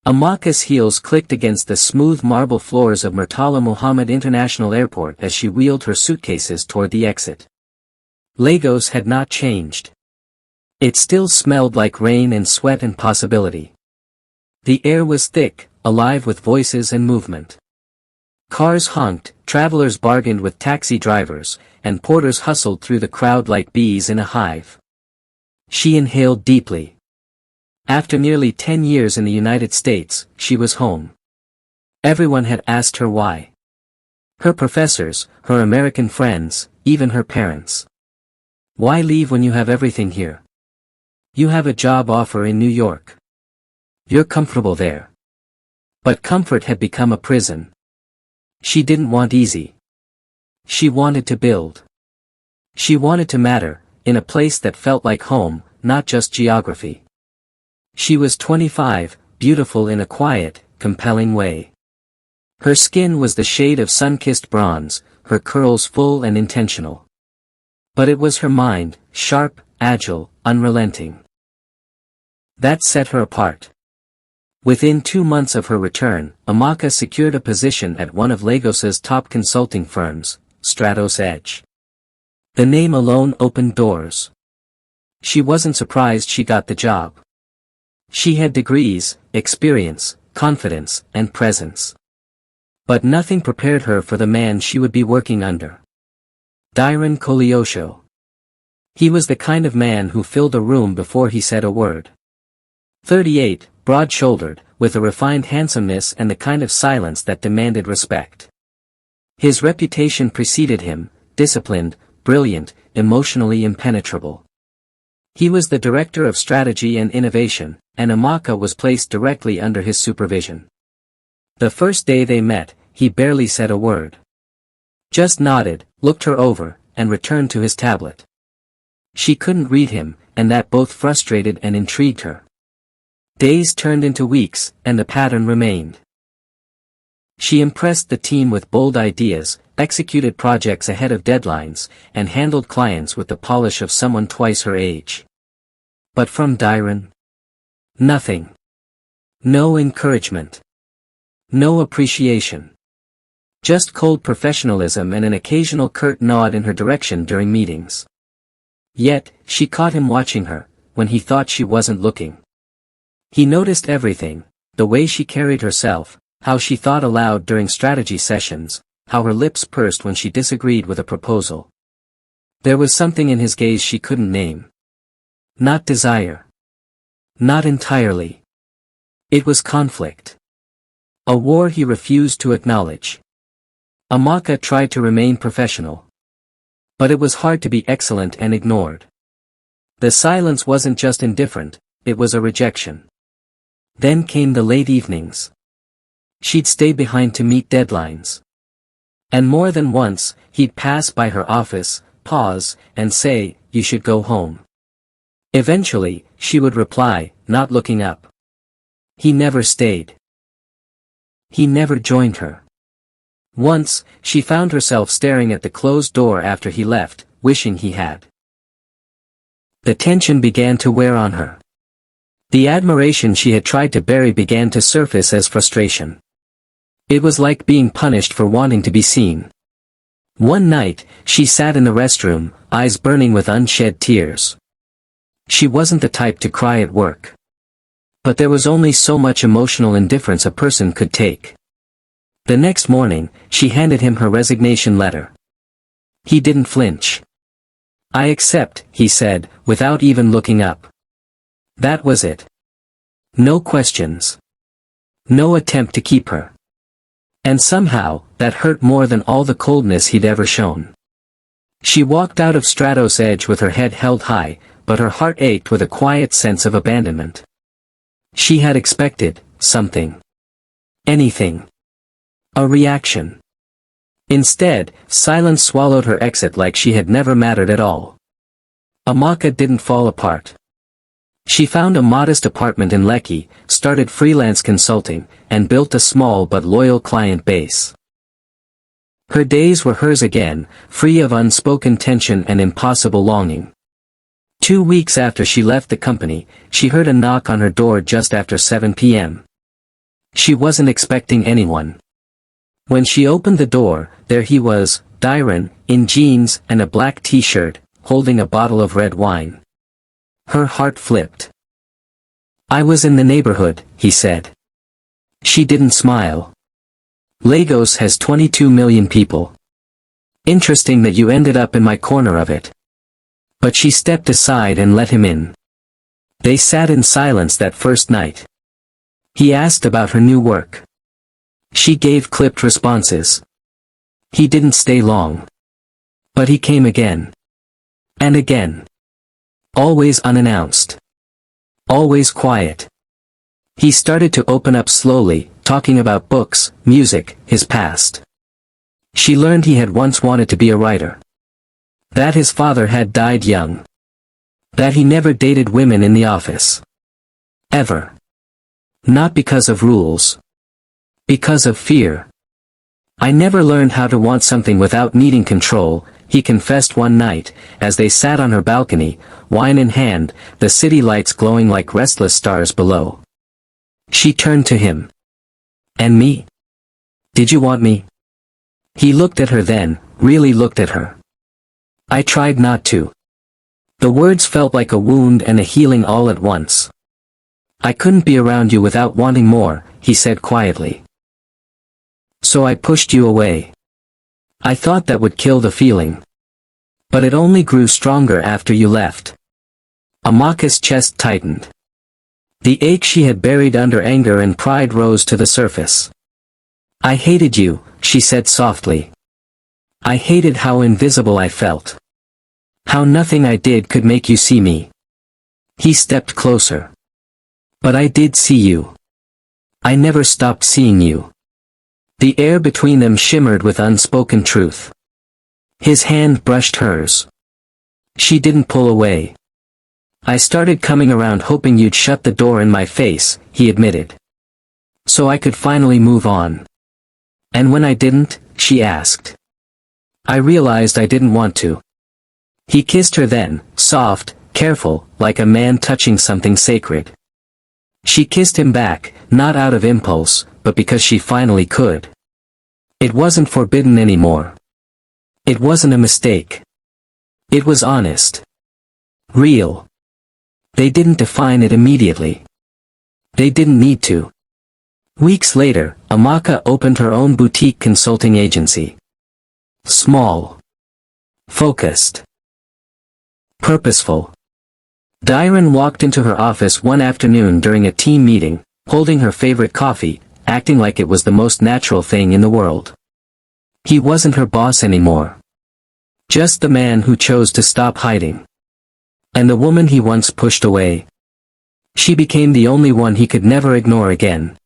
Amaka's heels clicked against the smooth marble floors of Murtala Muhammad International Airport as she wheeled her suitcases toward the exit. Lagos had not changed. It still smelled like rain and sweat and possibility. The air was thick, alive with voices and movement. Cars honked, travelers bargained with taxi drivers, and porters hustled through the crowd like bees in a hive. She inhaled deeply. After nearly 10 years in the United States, she was home. Everyone had asked her why. Her professors, her American friends, even her parents. Why leave when you have everything here? You have a job offer in New York. You're comfortable there. But comfort had become a prison. She didn't want easy. She wanted to build. She wanted to matter, in a place that felt like home, not just geography. She was 25, beautiful in a quiet, compelling way. Her skin was the shade of sun-kissed bronze, her curls full and intentional. But it was her mind, sharp, agile, unrelenting. That set her apart. Within 2 months of her return, Amaka secured a position at one of Lagos's top consulting firms, Stratos Edge. The name alone opened doors. She wasn't surprised she got the job. She had degrees, experience, confidence, and presence. But nothing prepared her for the man she would be working under. Dairon Koleosho. He was the kind of man who filled a room before he said a word. 38, broad-shouldered, with a refined handsomeness and the kind of silence that demanded respect. His reputation preceded him, disciplined, brilliant, emotionally impenetrable. He was the director of strategy and innovation, and Amaka was placed directly under his supervision. The first day they met, he barely said a word. Just nodded, looked her over, and returned to his tablet. She couldn't read him, and that both frustrated and intrigued her. Days turned into weeks, and the pattern remained. She impressed the team with bold ideas, executed projects ahead of deadlines, and handled clients with the polish of someone twice her age. But from Dairon? Nothing. No encouragement. No appreciation. Just cold professionalism and an occasional curt nod in her direction during meetings. Yet, she caught him watching her, when he thought she wasn't looking. He noticed everything, the way she carried herself, how she thought aloud during strategy sessions, how her lips pursed when she disagreed with a proposal. There was something in his gaze she couldn't name. Not desire. Not entirely. It was conflict. A war he refused to acknowledge. Amaka tried to remain professional. But it was hard to be excellent and ignored. The silence wasn't just indifferent, it was a rejection. Then came the late evenings. She'd stay behind to meet deadlines. And more than once, he'd pass by her office, pause, and say, "You should go home." Eventually, she would reply, not looking up. He never stayed. He never joined her. Once, she found herself staring at the closed door after he left, wishing he had. The tension began to wear on her. The admiration she had tried to bury began to surface as frustration. It was like being punished for wanting to be seen. One night, she sat in the restroom, eyes burning with unshed tears. She wasn't the type to cry at work. But there was only so much emotional indifference a person could take. The next morning, she handed him her resignation letter. He didn't flinch. "I accept," he said, without even looking up. That was it. No questions. No attempt to keep her. And somehow, that hurt more than all the coldness he'd ever shown. She walked out of Stratos Edge with her head held high, but her heart ached with a quiet sense of abandonment. She had expected something. Anything. A reaction. Instead, silence swallowed her exit like she had never mattered at all. Amaka didn't fall apart. She found a modest apartment in Lekki, started freelance consulting, and built a small but loyal client base. Her days were hers again, free of unspoken tension and impossible longing. 2 weeks after she left the company, she heard a knock on her door just after 7 p.m. She wasn't expecting anyone. When she opened the door, there he was, Dyron, in jeans and a black t-shirt, holding a bottle of red wine. Her heart flipped. "I was in the neighborhood," he said. She didn't smile. "Lagos has 22 million people. Interesting that you ended up in my corner of it." But she stepped aside and let him in. They sat in silence that first night. He asked about her new work. She gave clipped responses. He didn't stay long. But he came again. And again. Always unannounced. Always quiet. He started to open up slowly, talking about books, music, his past. She learned he had once wanted to be a writer. That his father had died young. That he never dated women in the office. Ever. Not because of rules. Because of fear. "I never learned how to want something without needing control," he confessed one night, as they sat on her balcony, wine in hand, the city lights glowing like restless stars below. She turned to him. "And me? Did you want me?" He looked at her then, really looked at her. "I tried not to." The words felt like a wound and a healing all at once. "I couldn't be around you without wanting more," he said quietly. "So I pushed you away. I thought that would kill the feeling. But it only grew stronger after you left." Amaka's chest tightened. The ache she had buried under anger and pride rose to the surface. "I hated you," she said softly. "I hated how invisible I felt. How nothing I did could make you see me." He stepped closer. "But I did see you. I never stopped seeing you." The air between them shimmered with unspoken truth. His hand brushed hers. She didn't pull away. "I started coming around hoping you'd shut the door in my face," he admitted. "So I could finally move on." "And when I didn't?" she asked. "I realized I didn't want to." He kissed her then, soft, careful, like a man touching something sacred. She kissed him back, not out of impulse, but because she finally could. It wasn't forbidden anymore. It wasn't a mistake. It was honest. Real. They didn't define it immediately. They didn't need to. Weeks later, Amaka opened her own boutique consulting agency. Small. Focused. Purposeful. Dyron walked into her office one afternoon during a team meeting, holding her favorite coffee, acting like it was the most natural thing in the world. He wasn't her boss anymore. Just the man who chose to stop hiding. And the woman he once pushed away. She became the only one he could never ignore again.